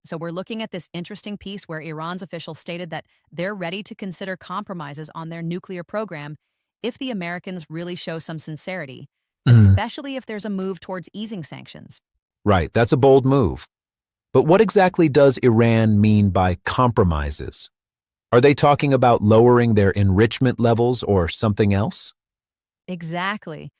So we're looking at this interesting piece where Iran's officials stated that they're ready to consider compromises on their nuclear program if the Americans really show some sincerity, Mhm. especially if there's a move towards easing sanctions. Right, that's a bold move. But what exactly does Iran mean by compromises? Are they talking about lowering their enrichment levels or something else? Exactly.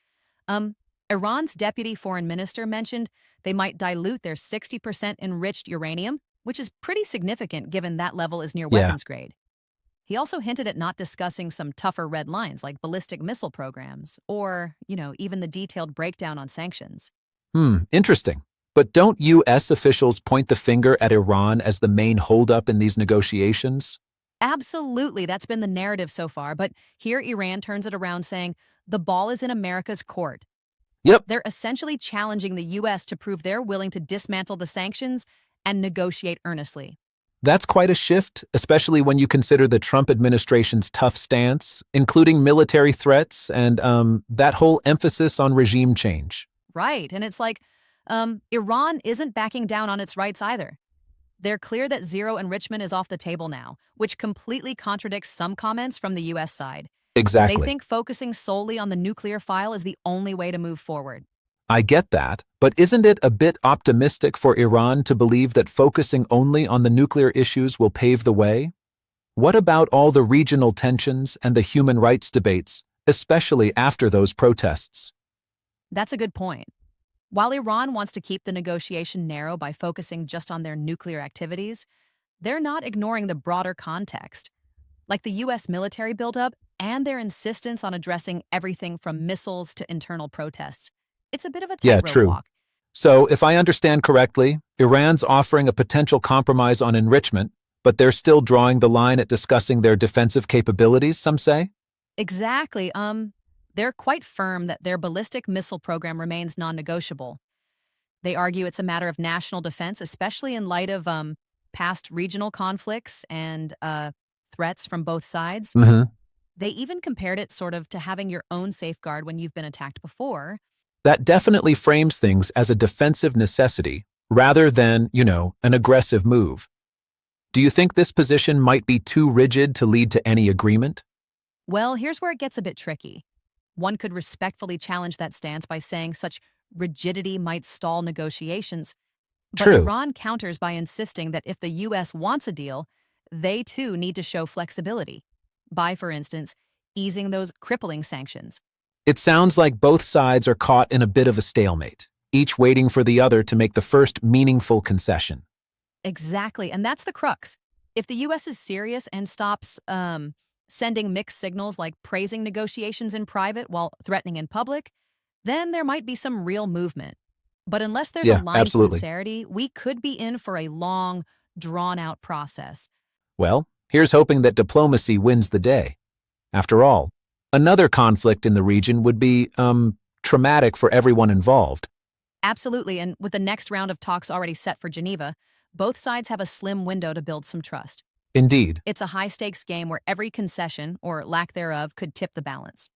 Um, Iran's deputy foreign minister mentioned they might dilute their 60% enriched uranium, which is pretty significant given that level is near Yeah. weapons grade. He also hinted at not discussing some tougher red lines like ballistic missile programs or, even the detailed breakdown on sanctions. Interesting. But don't U.S. officials point the finger at Iran as the main holdup in these negotiations? Absolutely, that's been the narrative so far, but here Iran turns it around saying the ball is in America's court. Yep, They're essentially challenging the U.S. to prove they're willing to dismantle the sanctions and negotiate earnestly. that's quite a shift, especially when you consider the Trump administration's tough stance, including military threats and that whole emphasis on regime change. Right, and it's like Iran isn't backing down on its rights either. They're clear that zero enrichment is off the table now, which completely contradicts some comments from the U.S. side. They Exactly. think focusing solely on the nuclear file is the only way to move forward. I get that, but isn't it a bit optimistic for Iran to believe that focusing only on the nuclear issues will pave the way? What about all the regional tensions and the human rights debates, especially after those protests? That's a good point. While Iran wants to keep the negotiation narrow by focusing just on their nuclear activities, they're not ignoring the broader context, like the U.S. military buildup and their insistence on addressing everything from missiles to internal protests. It's a bit of a Yeah, tightrope true. walk. So, if I understand correctly, Iran's offering a potential compromise on enrichment, but they're still drawing the line at discussing their defensive capabilities, some say? Exactly. They're quite firm that their ballistic missile program remains non-negotiable. They argue it's a matter of national defense, especially in light of past regional conflicts and threats from both sides. hmm They even compared it sort of to having your own safeguard when you've been attacked before. That definitely frames things as a defensive necessity rather than, an aggressive move. Do you think this position might be too rigid to lead to any agreement? Well, here's where it gets a bit tricky. One could respectfully challenge that stance by saying such rigidity might stall negotiations. But True. Iran counters by insisting that if the U.S. wants a deal, they too need to show flexibility by, for instance, easing those crippling sanctions. It sounds like both sides are caught in a bit of a stalemate, each waiting for the other to make the first meaningful concession. Exactly, and that's the crux. If the U.S. is serious and stops sending mixed signals like praising negotiations in private while threatening in public, then there might be some real movement. But unless there's Yeah, aligned absolutely. sincerity, we could be in for a long, drawn-out process. Well, here's hoping that diplomacy wins the day. After all, another conflict in the region would be, traumatic for everyone involved. Absolutely, and with the next round of talks already set for Geneva, both sides have a slim window to build some trust. Indeed. It's a high-stakes game where every concession, or lack thereof, could tip the balance.